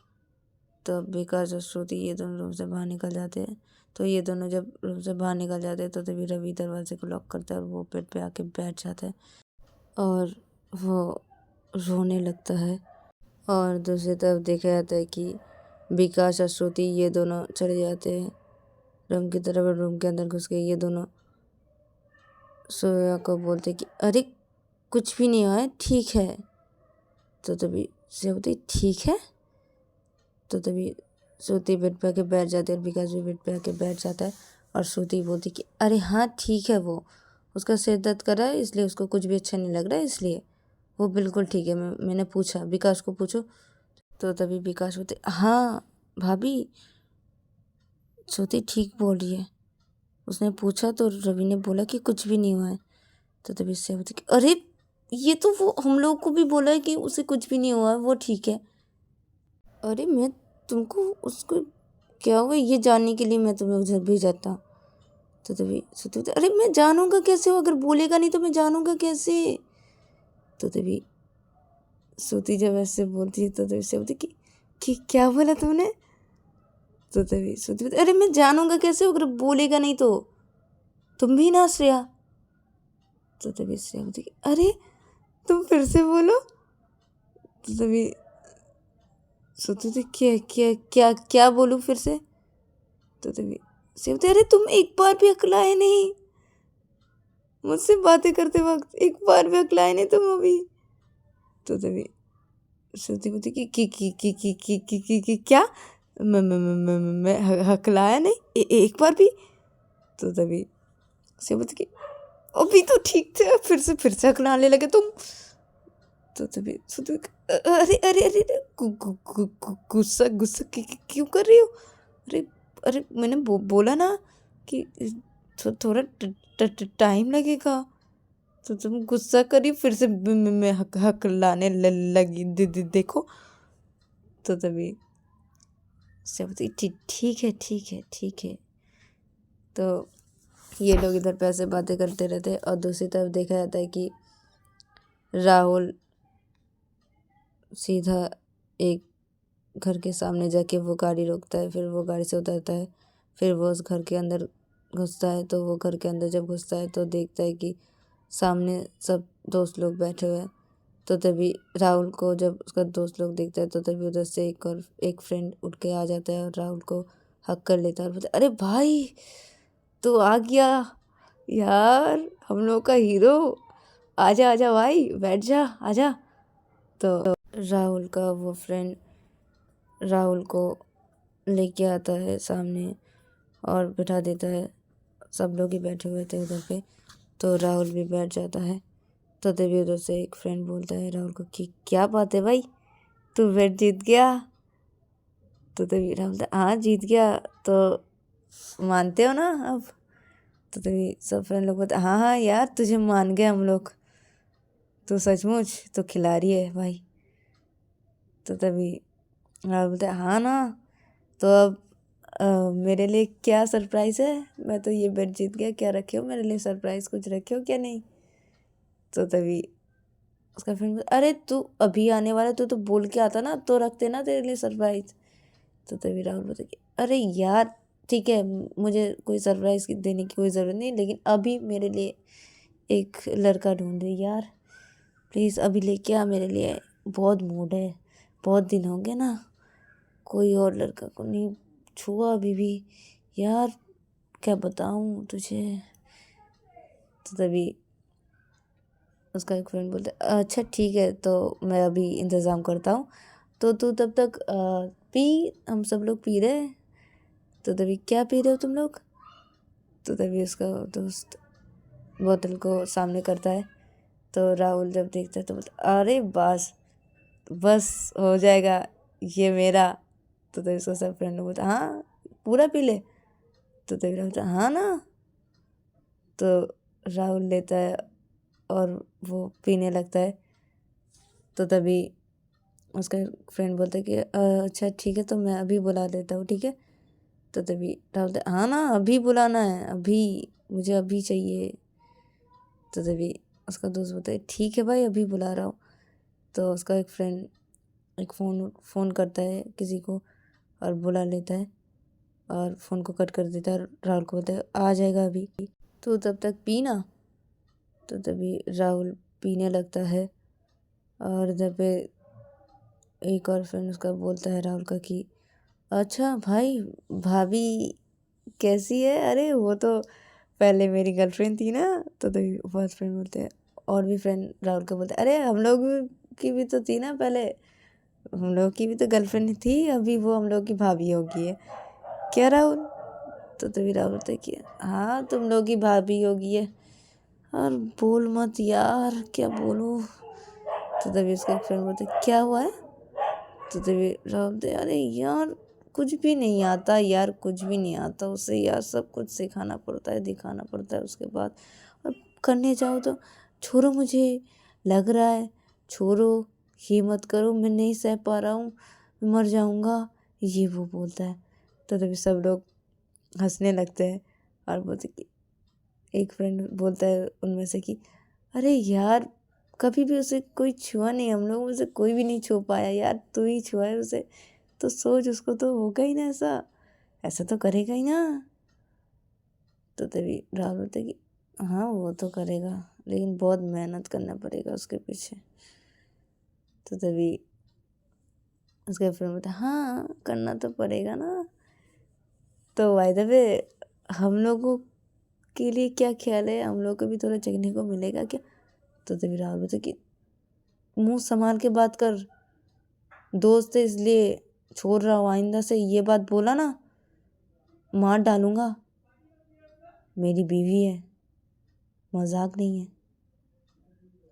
A: तो अब विकास और श्रुति ये दोनों रूम से बाहर निकल जाते हैं। तो ये दोनों जब रूम से बाहर निकल जाते हैं तो तभी रवि दरवाजे को लॉक करता है और वो बेड पे आके बैठ जाता है और वो रोने लगता है। और दूसरी तरफ देखा जाता है कि विकास और श्रुति ये दोनों चले जाते हैं रूम की तरफ और रूम के अंदर घुस के ये दोनों सोया को बोलते हैं कि अरे कुछ भी नहीं हुआ है, ठीक है। तो तभी से बोलती ठीक है। तो तभी श्रुति बेड पे आके बैठ जाती है और विकास भी बेड पे आके बैठ जाता है और श्रुति बोलती कि अरे हाँ ठीक है, वो उसका सिर दर्द कर रहा है इसलिए उसको कुछ भी अच्छा नहीं लग रहा है, इसलिए वो बिल्कुल ठीक है। मैंने पूछा, विकास को पूछो। तो तभी विकास बोलते हाँ भाभी, श्रुति ठीक बोल रही है, उसने पूछा तो रवि ने बोला कि कुछ भी नहीं हुआ है। तो तभी इससे बोलती कि अरे ये तो वो हम लोग को भी बोला है कि उसे कुछ भी नहीं हुआ है, वो ठीक है। अरे मैं तुमको उसको क्या हुआ ये जानने के लिए मैं तुम्हें उधर भेजा था। तो तभी श्रुति बोलती अरे मैं जानूंगा कैसे, हो अगर बोलेगा नहीं तो मैं जानूंगा कैसे। तो तभी श्रुति जब ऐसे बोलती है तो तभी से बोलती कि क्या बोला तुमने। तो तभी श्रुति बोलती अरे मैं जानूंगा कैसे, अगर बोलेगा नहीं तो, तुम भी ना श्रेया। तो तभी श्रेया बोलती अरे तुम फिर से बोलो। तो तभी श्रुति बोलती क्या क्या क्या क्या बोलूं फिर से। तो तभी से बोलती अरे तुम एक बार भी अकलाए नहीं मुझसे बातें करते वक्त, एक बार भी अकलाए नहीं तुम अभी। तो तभी श्रुति बोलती कि क्या मैं हकलाया नहीं एक बार भी। तो तभी से बोलती कि अभी तो ठीक थे, फिर से हकलाने लगे तुम। तो तभी श्रुति अरे अरे अरे गुस्सा गुस्सा क्यों कर रही हो। अरे अरे मैंने बोला ना कि थोड़ा टाइम लगेगा, तो तुम गुस्सा करी फिर से मैं हक लाने लगी। देखो। तो तभी से बोलती ठीक है ठीक है ठीक है। तो ये लोग इधर पैसे बातें करते रहते हैं और दूसरी तरफ देखा जाता है कि राहुल सीधा एक घर के सामने जाके वो गाड़ी रोकता है, फिर वो गाड़ी से उतरता है, फिर वो उस घर के अंदर घुसता है। तो वो घर के अंदर जब घुसता है तो देखता है कि सामने सब दोस्त लोग बैठे हुए हैं। तो तभी राहुल को जब उसका दोस्त लोग देखता है तो तभी उधर से एक फ्रेंड उठ के आ जाता है और राहुल को हक कर लेता है और बोलता है अरे भाई तू आ गया यार, हम लोग का हीरो, आजा आजा भाई बैठ जा आजा। तो राहुल का वो फ्रेंड राहुल को लेके आता है सामने और बिठा देता है। सब लोग ही बैठे हुए थे उधर पे, तो राहुल भी बैठ जाता है। तो तभी उधर से एक फ्रेंड बोलता है राहुल को कि क्या बात है भाई, तू बेट जीत गया। तो तभी राहुल बोलता हाँ जीत गया, तो मानते हो ना अब। तो तभी सब फ्रेंड लोग बोलते हाँ हाँ यार तुझे मान गए हम लोग, तू सचमुच तो खिलाड़ी है भाई। तो तभी राहुल बोलता हाँ ना, तो अब मेरे लिए क्या सरप्राइज़ है, मैं तो ये बेट जीत गया, क्या रखे हो मेरे लिए सरप्राइज़, कुछ रखे हो क्या नहीं। तो तभी उसका फ्रेंड अरे तू अभी आने वाला, तू तो बोल के आता ना तो रखते ना तेरे लिए सरप्राइज़। तो तभी राहुल बोलता कि अरे यार ठीक है, मुझे कोई सरप्राइज़ देने की कोई ज़रूरत नहीं, लेकिन अभी मेरे लिए एक लड़का ढूंढ रही यार, प्लीज़ अभी लेके आ मेरे लिए, बहुत मूड है, बहुत दिन हो गए ना कोई और लड़का को नहीं छुआ अभी भी यार, क्या बताऊँ तुझे। तो तभी उसका एक फ्रेंड बोलता है अच्छा ठीक है, तो मैं अभी इंतज़ाम करता हूँ, तो तू तब तक पी, हम सब लोग पी रहे हैं। तो तभी क्या पी रहे हो तुम लोग। तो तभी उसका दोस्त बोतल को सामने करता है। तो राहुल जब देखता है तो बोलता अरे बस बस हो जाएगा ये मेरा। तो तभी उसका सब फ्रेंड बोलता हाँ पूरा पी ले। तो तो तभी राहुल बोलता हाँ ना। तो राहुल लेता है और वो पीने लगता है। तो तभी उसका फ्रेंड बोलता है कि अच्छा ठीक है, तो मैं अभी बुला लेता हूँ, ठीक है। तो तभी राहुल बोलता है हाँ ना, अभी बुलाना है, अभी मुझे अभी चाहिए। तो तभी उसका दोस्त बोलता है ठीक है भाई, अभी बुला रहा हूँ। तो उसका एक फ्रेंड एक फ़ोन करता है किसी को और बुला लेता है और फ़ोन को कट कर देता है और राहुल को बोलता है आ जाएगा अभी, तो तब तक पीना। तो तभी राहुल पीने लगता है और इधर पे एक और फ्रेंड उसका बोलता है राहुल का कि अच्छा भाई, भाभी कैसी है? अरे वो तो पहले मेरी गर्लफ्रेंड थी ना। तो तभी फर्स्ट फ्रेंड बोलते हैं, और भी फ्रेंड राहुल को बोलते हैं अरे हम लोग की भी तो थी ना पहले, हम लोग की भी तो गर्लफ्रेंड थी, अभी वो हम लोग की भाभी हो गई है क्या राहुल? तो तभी राहुल बोलते कि हाँ तुम लोग की भाभी हो गई है। और बोल मत यार, क्या बोलूँ? तो तभी उसका एक फ्रेंड बोलते क्या हुआ है? तो तभी राहुल बोलते अरे यार कुछ भी नहीं आता यार, कुछ भी नहीं आता उसे यार, सब कुछ सिखाना पड़ता है, दिखाना पड़ता है उसके बाद, और करने जाओ तो छोड़ो, मुझे लग रहा है, छोड़ो, ये मत करो, मैं नहीं सह पा रहा हूँ, मर जाऊँगा, ये वो बोलता है। तो तभी सब लोग हंसने लगते हैं और बोलते कि एक फ्रेंड बोलता है उनमें से कि अरे यार कभी भी उसे कोई छुआ नहीं, हम लोगों में से कोई भी नहीं छू पाया यार, तू ही छुआ है उसे, तो सोच उसको तो होगा ही ना, ऐसा ऐसा तो करेगा ही ना। तो तभी राहुल बोलता है कि हाँ वो तो करेगा, लेकिन बहुत मेहनत करना पड़ेगा उसके पीछे। तो तभी उसका फ्रेंड बोलता है हाँ करना तो पड़ेगा ना। तो बाय द वे हम लोगों के लिए क्या ख्याल है, हम लोग को भी थोड़ा चखने को मिलेगा क्या? तो तभी राहुल बोलता है कि मुंह संभाल के बात कर, दोस्त है इसलिए छोड़ रहा हूँ, आइंदा से ये बात बोला ना मार डालूंगा, मेरी बीवी है, मजाक नहीं है।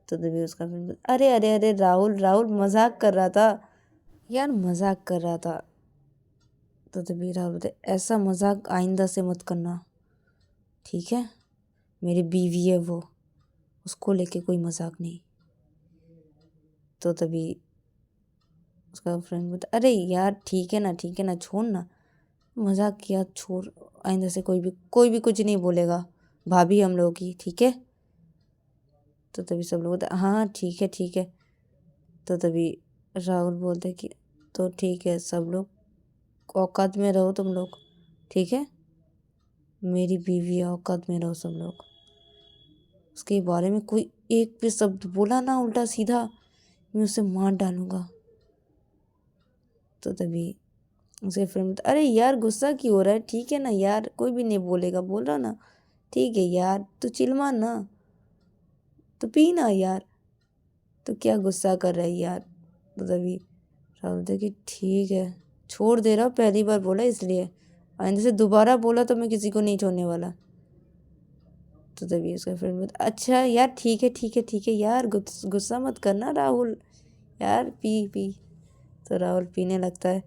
A: तो तभी उसका फ्रेंड अरे अरे अरे राहुल राहुल मजाक कर रहा था यार, मजाक कर रहा था। तो तभी राहुल बोलते ऐसा मजाक आइंदा से मत करना, ठीक है, मेरी बीवी है वो, उसको लेके कोई मजाक नहीं। तो तभी उसका फ्रेंड बोलता अरे यार ठीक है ना, ठीक है ना, छोड़ ना, मजाक किया, छोड़, आइंदा से कोई भी कुछ नहीं बोलेगा, भाभी हम लोगों की, ठीक है। तो तभी सब लोग बोलते हाँ ठीक है ठीक है। तो तभी राहुल बोलते कि तो ठीक है, सब लोग औकात में रहो तुम लोग, ठीक है, मेरी बीवी है, औकात में रहो सब लोग। उसके बारे में कोई एक भी शब्द बोला ना उल्टा सीधा, मैं उसे मार डालूंगा। तो तभी उसके फ्रेंड अरे यार गुस्सा क्यों हो रहा है, ठीक है ना यार, कोई भी नहीं बोलेगा, बोल रहा ना, ठीक है यार, तू चिल मान ना, तो पी ना यार, तो क्या गुस्सा कर रहा है यार। तो तभी राहुल बोलते कि ठीक है, छोड़ दे रहा हूँ, पहली बार बोला इसलिए, आइंदा से दोबारा बोला तो मैं किसी को नहीं छोड़ने वाला। तो तभी उसका फ्रेंड बोलता अच्छा यार ठीक है ठीक है ठीक है यार, गुस्सा मत करना राहुल, यार पी पी। तो राहुल पीने लगता है।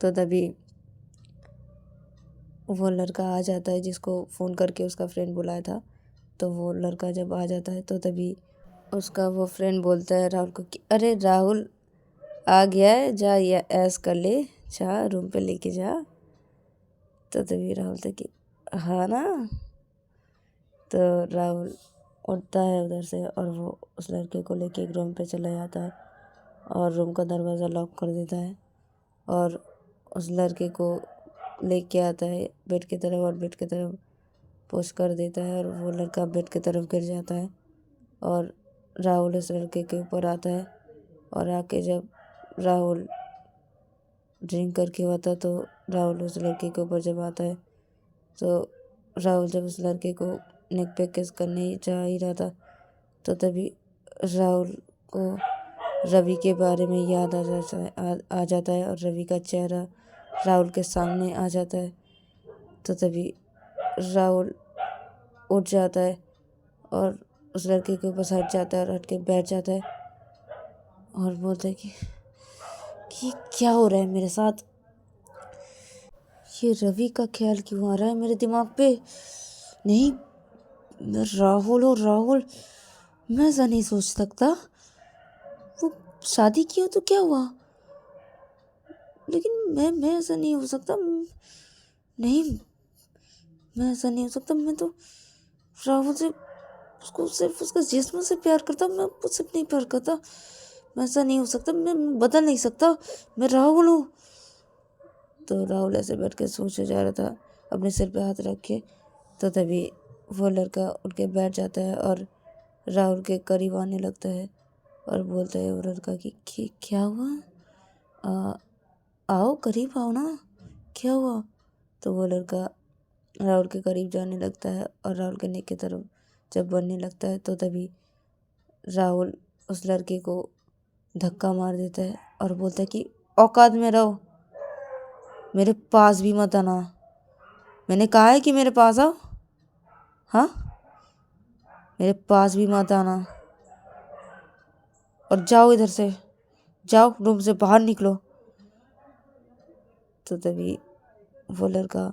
A: तो तभी वो लड़का आ जाता है जिसको फ़ोन करके उसका फ्रेंड बुलाया था। तो वो लड़का जब आ जाता है तो तभी उसका वो फ्रेंड बोलता है राहुल को कि अरे राहुल आ गया है, जा या ऐस कर ले, जा रूम पे लेके जा। तो तभी राहुल था कि हाँ ना। तो राहुल उठता है उधर से और वो उस लड़के को लेके एक रूम पे चला जाता है और रूम का दरवाज़ा लॉक कर देता है और उस लड़के को लेके आता है बेड की तरफ और बेड की तरफ पुश कर देता है और वो लड़का बेड की तरफ गिर जाता है और राहुल उस लड़के के ऊपर आता है। और आके जब राहुल ड्रिंक करके आता तो राहुल उस लड़के के ऊपर जब आता है तो राहुल जब उस लड़के को नेक पे किस करने जा ही रहा था तो तभी राहुल को रवि के बारे में याद आ जाता है और रवि का चेहरा राहुल के सामने आ जाता है। तो तभी राहुल उठ जाता है और उस लड़के के ऊपर हट जाता है और हट के बैठ जाता है और बोलता है कि क्या हो रहा है मेरे साथ। ये रवि का ख्याल क्यों आ रहा है मेरे दिमाग पे? नहीं, राहुल और राहुल, मैं ऐसा नहीं सोच सकता। वो शादी की हो तो क्या हुआ, लेकिन मैं ऐसा नहीं हो सकता। नहीं, मैं ऐसा नहीं हो सकता। मैं तो राहुल से, उसको सिर्फ उसका जिस्म से प्यार करता, मैं उससे नहीं प्यार करता। मैं ऐसा नहीं हो सकता, मैं बदल नहीं सकता, मैं राहुल हूँ। तो राहुल ऐसे बैठ के सोचे जा रहा था, अपने सिर पे हाथ रख के। तो तभी वो लड़का उठ के बैठ जाता है और राहुल के करीब आने लगता है और बोलता है वो लड़का कि क्या हुआ, आओ करीब आओ ना, क्या हुआ? तो वो लड़का राहुल के करीब जाने लगता है और राहुल के नेक की तरफ जब बढ़ने लगता है तो तभी राहुल उस लड़के को धक्का मार देता है और बोलता है कि औकात में रहो, मेरे पास भी मत आना। मैंने कहा है कि मेरे पास आओ, हाँ, मेरे पास भी मत आना। और जाओ इधर से, जाओ रूम से बाहर निकलो। तो तभी वो लड़का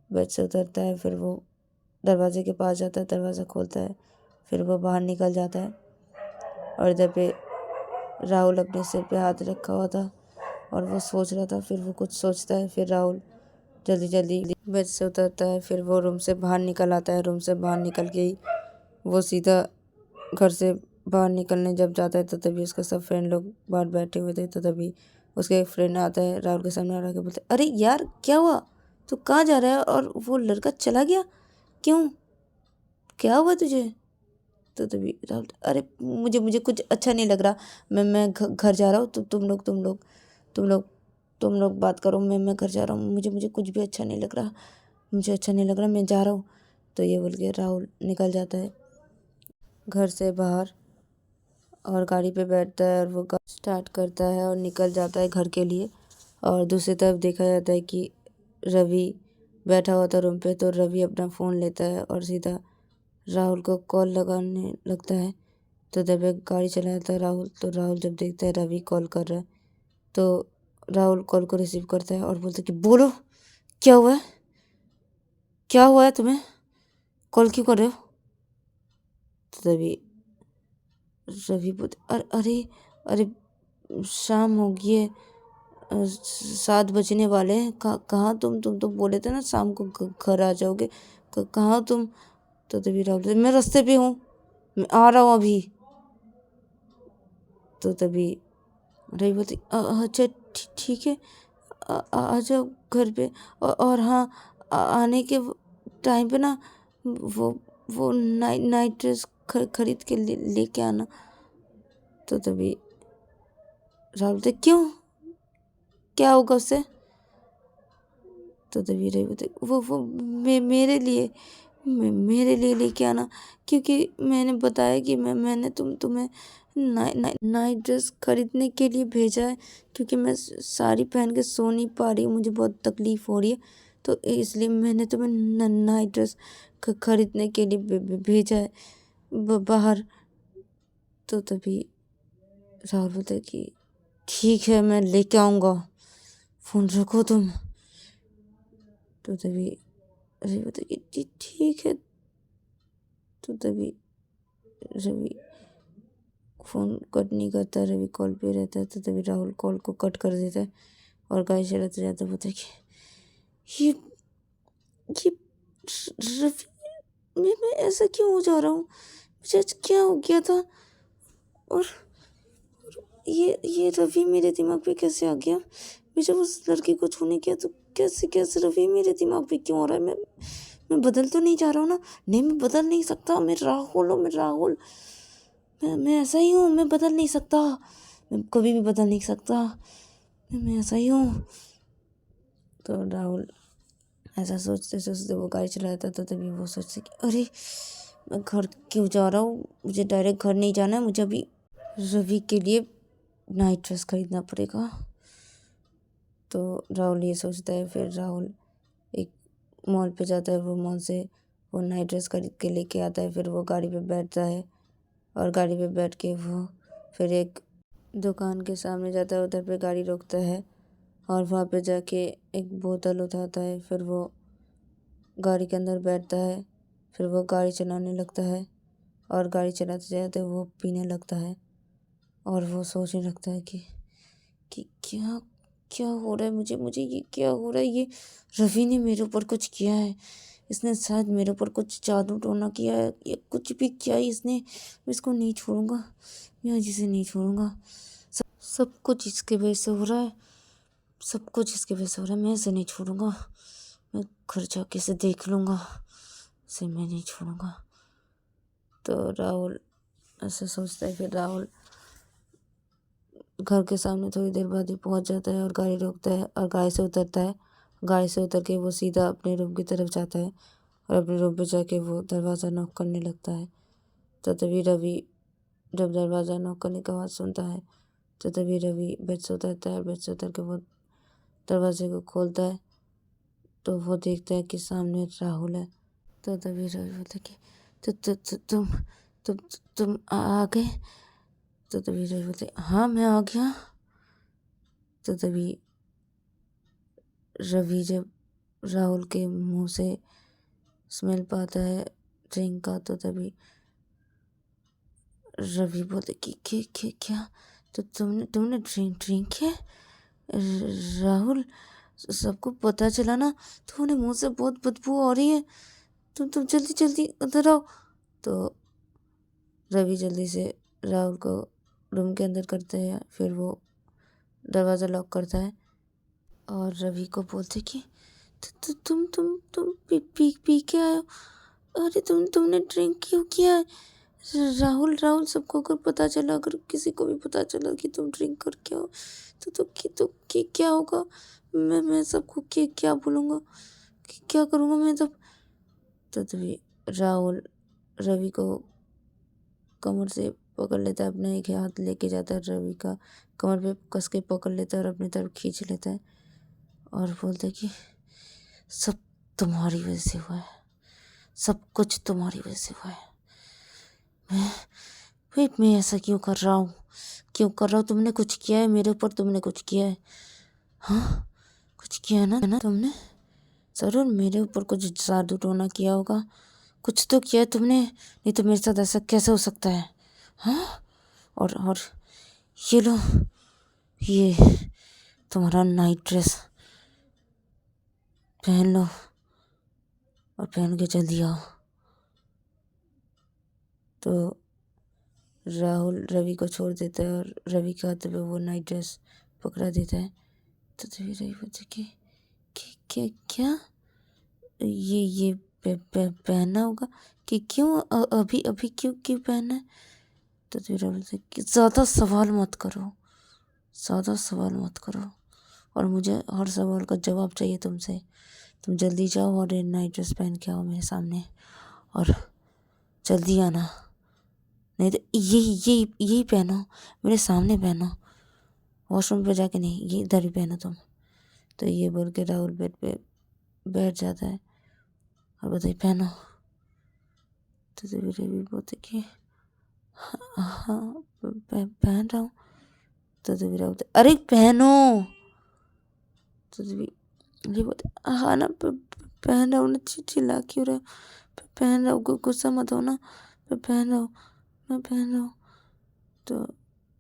A: बेड से उतरता है, फिर वो दरवाजे के पास जाता है, दरवाज़ा खोलता है, फिर वो बाहर निकल जाता है। और इधर पे राहुल अपने सिर पे हाथ रखा हुआ था और वो सोच रहा था। फिर वो कुछ सोचता है, फिर राहुल जल्दी जल्दी बेड से उतरता है, फिर वो रूम से बाहर निकल आता है। रूम से बाहर निकल के ही वो सीधा घर से बाहर निकलने जब जाता है तो तभी उसके सब फ्रेंड लोग बाहर बैठे हुए थे। तो तभी उसके एक फ्रेंड आता है, राहुल के सामने आ के बोलते, अरे यार क्या हुआ, तू कहाँ जा रहा है? और वो लड़का चला गया क्यों, क्या हुआ तुझे? तो तभी राहुल, अरे मुझे मुझे कुछ अच्छा नहीं लग रहा, मैं घर जा रहा हूँ। तुम लोग बात करो, मैं घर जा रहा हूँ, मुझे मुझे कुछ भी अच्छा नहीं लग रहा, मुझे अच्छा नहीं लग रहा, मैं जा रहा हूँ। तो ये बोल के राहुल निकल जाता है घर से बाहर और गाड़ी पे बैठता है और वो स्टार्ट करता है और निकल जाता है घर के लिए। और दूसरी तरफ देखा जाता है कि रवि बैठा हुआ था रूम पे। तो रवि अपना फ़ोन लेता है और सीधा राहुल को कॉल लगाने लगता है। तो जब एक गाड़ी चलाता है राहुल, तो राहुल जब देखता है रवि कॉल कर रहा है तो राहुल कॉल को रिसीव करता है और बोलता है कि बोलो, क्या हुआ है, क्या हुआ है तुम्हें, कॉल क्यों कर रहे हो? तो तभी रवि बोलते, अरे अरे शाम हो गई है, 7 बजने वाले हैं। कहाँ तुम तो बोले थे ना शाम को घर आ जाओगे, कहाँ हो तुम? तो तभी राहुल बोलते, मैं रास्ते पे हूँ, मैं आ रहा हूँ अभी। तो तभी रवि बोलती, अच्छा ठीक है, आ जाओ घर पे। और हाँ, आने के टाइम पे ना वो नाइट ड्रेस खरीद के लेके आना। तो तभी राहुल बोलते, क्यों, क्या होगा उससे? तो तभी रवि बोलते, वो मेरे लिए लेके आना, क्योंकि मैंने बताया कि मैंने तुम्हें नाइट ड्रेस खरीदने के लिए भेजा है, क्योंकि मैं साड़ी पहन के सो नहीं पा रही हूँ, मुझे बहुत तकलीफ़ हो रही है, तो इसलिए मैंने तुम्हें नाइट ड्रेस खरीदने के लिए भेजा है बाहर। तो तभी राहुल बोलता है कि ठीक है, मैं लेके आऊँगा, फ़ोन रखो तुम। तो तभी रवि बोलता है कि ठीक है। तो तभी रवि फ़ोन कट नहीं करता, रवि कॉल पे रहता है। तो तभी राहुल कॉल को कट कर देता है और गाड़ी चलाते जाते बोलता है कि ये रवि, मैं ऐसा क्यों हो जा रहा हूँ, मुझे आज क्या हो गया था? और ये रवि मेरे दिमाग पे कैसे आ गया? मैं जब उस लड़की को छूने गया तो कैसे कैसे रवि मेरे दिमाग पे क्यों आ रहा है? मैं बदल तो नहीं जा रहा हूँ ना? नहीं, मैं बदल नहीं सकता, मैं राहुल हूँ, मैं राहुल, मैं ऐसा ही हूँ, मैं बदल नहीं सकता, मैं कभी भी बदल नहीं सकता, मैं ऐसा ही हूँ। तो राहुल ऐसा सोचते सोचते वो गाड़ी चला जाता। तो तभी वो सोचते कि अरे मैं घर क्यों जा रहा हूँ, मुझे डायरेक्ट घर नहीं जाना है, मुझे अभी रवि के लिए नाइट ड्रेस खरीदना पड़ेगा। तो राहुल ये सोचता है, फिर राहुल एक मॉल पे जाता है, वो मॉल से वो नाइट ड्रेस खरीद के लेके आता है। फिर वो गाड़ी पे बैठता है और गाड़ी पे बैठ के वो फिर एक दुकान के सामने जाता है, उधर पे गाड़ी रोकता है और वहाँ पे जाके एक बोतल उठाता है, फिर वो गाड़ी के अंदर बैठता है, फिर वो गाड़ी चलाने लगता है और गाड़ी चलाते चलाते वो पीने लगता है और वो सोचने लगता है कि क्या क्या हो रहा है, मुझे मुझे ये क्या हो रहा है, ये रवि ने मेरे ऊपर कुछ किया है, इसने शायद मेरे ऊपर कुछ जादू टोना किया है, ये कुछ भी किया है इसने, मैं इसको नहीं छोड़ूंगा, मैं आज इसे नहीं छोड़ूंगा, सब कुछ इसके वजह से हो रहा है, सब कुछ इसके वजह से हो रहा है, मैं इसे नहीं छोड़ूंगा, मैं घर जाके इसे देख लूँगा, इसे मैं नहीं छोड़ूंगा। तो राहुल ऐसे सोचता है। फिर राहुल घर के सामने थोड़ी देर बाद ही पहुंच जाता है और गाड़ी रोकता है और गाड़ी से उतरता है। गाड़ी से उतर के वो सीधा अपने रूम की तरफ जाता है और अपने रूम पे जाके वो दरवाज़ा नॉक करने लगता है। तो तभी रवि जब दरवाज़ा नॉक करने की आवाज़ सुनता है तो तभी रवि बेड से उतरता है और बेड से उतर के वो दरवाजे को खोलता है तो वो देखता है कि सामने राहुल है। तो तभी रवि बोलता है कि तु, तु, तु, तुम तुम तुम आ गए। तो तभी रवि बोलते हाँ मैं आ गया। तो तभी रवि जब राहुल के मुंह से स्मेल पाता है ड्रिंक का तो तभी रवि बोलते कि क्या तो तुमने तुमने ड्रिंक ड्रिंक किया राहुल, सबको पता चला ना, तुम्हारे मुंह से बहुत बदबू आ रही है, तुम जल्दी जल्दी अंदर आओ। तो रवि जल्दी से राहुल को रूम के अंदर करते हैं, फिर वो दरवाज़ा लॉक करता है और रवि को बोलते कि तुम पी के आए हो, अरे तुमने ड्रिंक क्यों किया है राहुल, राहुल सबको अगर पता चला, अगर किसी को भी पता चला कि तुम ड्रिंक करके आओ तो क्या होगा, मैं सबको क्या बोलूँगा, क्या करूँगा मैं तब। तो तभी राहुल रवि को कमर से पकड़ लेता है, अपना एक हाथ लेके जाता है, रवि का कमर पे कस के पकड़ लेता है और अपनी तरफ खींच लेता है और बोलता है कि सब तुम्हारी वजह से हुआ है, सब कुछ तुम्हारी वजह से हुआ है, मैं ऐसा क्यों कर रहा हूँ, तुमने कुछ किया है मेरे ऊपर, तुमने कुछ किया है, हाँ कुछ किया है ना तुमने, ज़रूर मेरे ऊपर कुछ जादू टोना किया होगा, कुछ तो किया है तुमने, नहीं तो मेरे साथ ऐसा कैसे हो सकता है, हाँ और ये लो, ये तुम्हारा नाइट ड्रेस पहन लो और पहन के जल्दी आओ। तो राहुल रवि को छोड़ देता है और रवि के हाथ में वो नाइट ड्रेस पकड़ा देता है। तो तभी रवि बोलता है कि क्या ये पहनना होगा कि क्यों, अभी अभी क्यों पहनना है। तो तभी रवि बोलता है कि ज़्यादा सवाल मत करो, ज़्यादा सवाल मत करो और मुझे हर सवाल का जवाब चाहिए तुमसे, तुम जल्दी जाओ और ये नाइट ड्रेस पहन के आओ मेरे सामने और जल्दी आना, नहीं तो यही पहनो, मेरे सामने पहनो, वॉशरूम पे जाके नहीं, ये इधर ही पहनो तुम। तो ये बोल के राहुल बेड पे बैठ जाता है और बताइए पहनो। तो तभी रवि बोलते कि हाँ पहन रहा हूँ। तो तभी राहुल बोलते अरे पहनो। तो तभी ये बोलते हाँ ना पहन रहा हूँ ना, चिल्ला क्यों रहा, पहन रहा हूँ, गुस्सा मत हो ना, पहन रहा हूँ, मैं पहन रहा हूँ। तो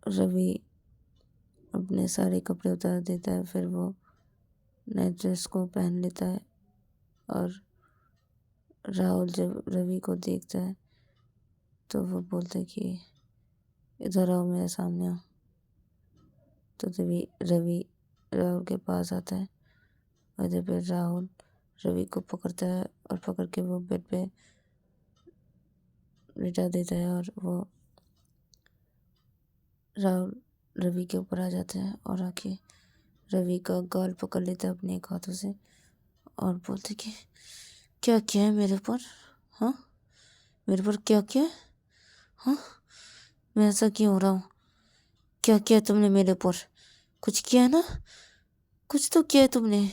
A: रवि अपने सारे कपड़े उतार देता है, फिर वो नाइट ड्रेस को पहन लेता है और राहुल जब रवि को देखता है तो वो बोलता है कि इधर आओ मेरे सामने आओ। तो तभी रवि राहुल के पास आता है और इधर पे राहुल रवि को पकड़ता है और पकड़ के वो बेड पे लिटा देता है और वो राहुल रवि के ऊपर आ जाता है और आके रवि का गाल पकड़ लेता है अपने एक हाथों से और बोलते कि क्या क्या है मेरे ऊपर, हाँ मेरे ऊपर क्या क्या है, हाँ मैं ऐसा क्यों हो रहा हूँ, क्या किया तुमने मेरे ऊपर, कुछ किया है ना, कुछ तो किया है तुमने,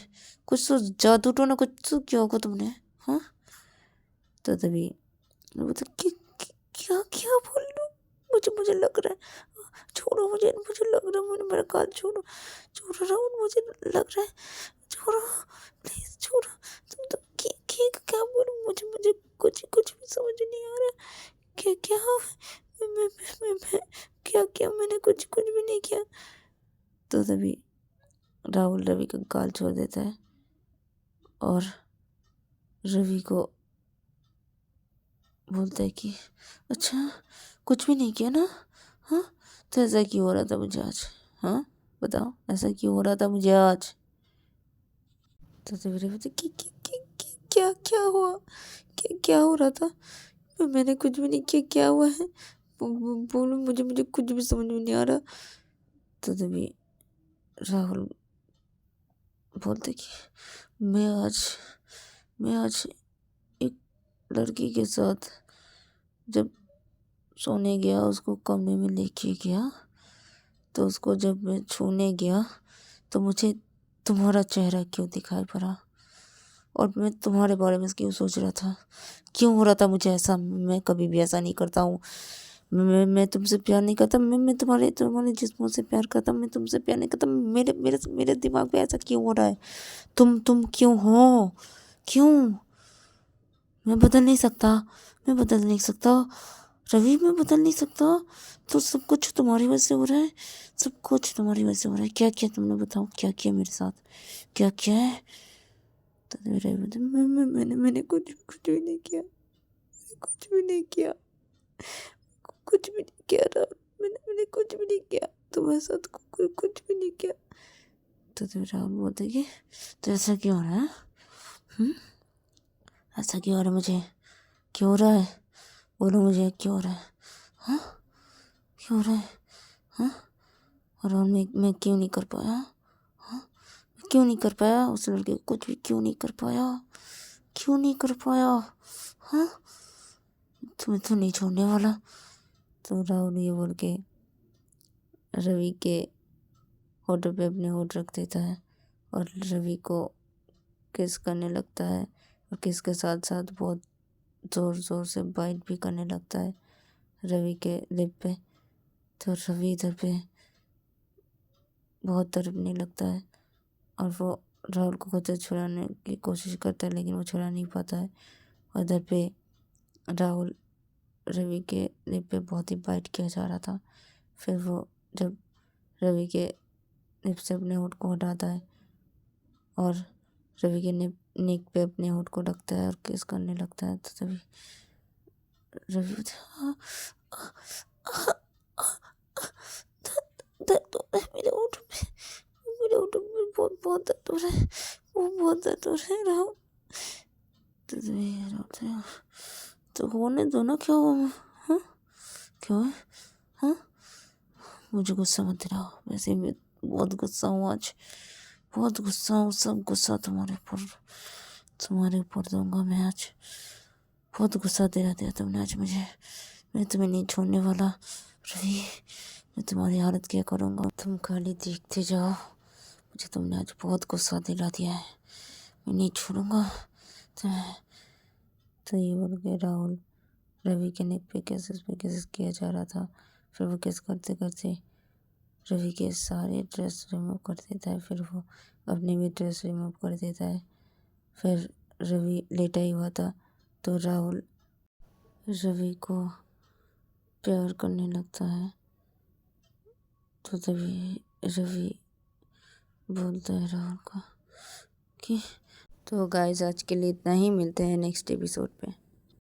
A: कुछ तो जादू टोना कुछ तो किया होगा तुमने, हाँ। तो तभी वो तो क्या क्या बोल रहा हूँ, मुझे लग रहा है छोड़ो मुझे, मुझे लग रहा है, मुझे मेरा कान छोड़ो, छोड़ो राहुल, मुझे लग रहा है, छोड़ो प्लीज छोड़ो। तुम क्या बोलूं, मुझे मुझे कुछ कुछ भी समझ नहीं आ रहा। क्या क्या मैं क्या क्या मैंने कुछ कुछ भी नहीं किया। तो तभी राहुल रवि का गाल छोड़ देता है और रवि को बोलता है कि अच्छा कुछ भी नहीं किया ना, हाँ तो ऐसा क्यों हो रहा था मुझे आज, हाँ बताओ ऐसा क्यों हो रहा था मुझे आज। तो तभी रवि बोलता क्या क्या हुआ, क्या हो रहा था, मैंने कुछ भी नहीं किया, क्या हुआ है, बोलो मुझे, मुझे कुछ भी समझ में नहीं आ रहा। तो तभी राहुल बोलते कि मैं आज एक लड़की के साथ जब सोने गया, उसको कमरे में लेके गया, तो उसको जब मैं छूने गया तो मुझे तुम्हारा चेहरा क्यों दिखाई पड़ा, और मैं तुम्हारे बारे में क्यों सोच रहा था, क्यों हो रहा था मुझे ऐसा। मैं कभी भी ऐसा नहीं करता हूँ, मैं तुमसे प्यार नहीं करता, मैं तुम्हारे तुम्हारे जिस्मों से प्यार करता, मैं तुमसे प्यार नहीं करता। मेरे मेरे मेरे दिमाग में ऐसा क्यों हो रहा है, तुम क्यों हो, क्यों। मैं बदल नहीं सकता, मैं बदल नहीं सकता रवि, मैं बदल नहीं सकता। तो सब कुछ तुम्हारी वजह से हो रहा है, सब कुछ तुम्हारी वजह से हो रहा है। क्या किया तुमने, बताओ क्या किया मेरे साथ, क्या किया है। तो रवि बोलता, मैंने कुछ भी नहीं किया, कुछ भी नहीं किया, कुछ भी नहीं किया राहुल, मैंने कुछ भी नहीं किया, तुम्हारे साथ कुछ भी नहीं किया। तो राहुल बोलते कि तो ऐसा क्यों हो रहा है, ऐसा क्यों हो रहा है मुझे, क्यों हो रहा है, बोलो मुझे क्यों हो रहा है, हाँ क्यों हो रहा है, हाँ। और मैं क्यों नहीं कर पाया, हाँ मैं क्यों नहीं कर पाया उस लड़के को कुछ भी, क्यों नहीं कर पाया, क्यों नहीं कर पाया, हाँ तुम्हें तो नहीं छोड़ने वाला। तो राहुल ये बोल के रवि के होठों पे अपने होठ रख देता है और रवि को किस करने लगता है, और किस के साथ साथ बहुत ज़ोर ज़ोर से बाइट भी करने लगता है रवि के लिप पे। तो रवि इधर पे बहुत तड़पने लगता है और वो राहुल को खुद से छुड़ाने की कोशिश करता है, लेकिन वो छुड़ा नहीं पाता है। और इधर पे राहुल रवि के लिप पे बहुत ही बाइट किया जा रहा था। फिर वो जब रवि के लिप से अपने होठ को हटाता है और रवि के नेक पे अपने होठ को रखता है और किस करने लगता है, तो तभी रवि दर्द हो रहा है मेरे होठ में, मेरे होठ में बहुत बहुत दर्द हो रहा है, वो बहुत दर्द हो रहा है राहुल। तो तभी राहुल तो होने दो ना, क्या हुआ, हाँ क्यों है, हाँ मुझे गुस्सा मत दिलाओ, वैसे मैं बहुत गुस्सा हूँ आज, बहुत गुस्सा हूँ, सब गुस्सा तुम्हारे ऊपर दूंगा मैं आज, बहुत गुस्सा दिया तुमने आज मुझे, मैं तुम्हें नहीं छोड़ने वाला रवि, मैं तुम्हारी हालत क्या करूँगा, तुम खाली देखते जाओ, मुझे तुमने आज बहुत गुस्सा दिला दिया है, मैं नहीं छोड़ूंगा तुम्हें। तो ये बोल के राहुल रवि के नेक पे केसेस किया जा रहा था। फिर वो केस करते करते रवि के सारे ड्रेस रिमूव कर देता है, फिर वो अपने भी ड्रेस रिमूव कर देता है। फिर रवि लेटा ही हुआ था तो राहुल रवि को प्यार करने लगता है। तो तभी रवि बोलता है राहुल को कि तो गाइस आज के लिए इतना ही, मिलते हैं नेक्स्ट एपिसोड पे।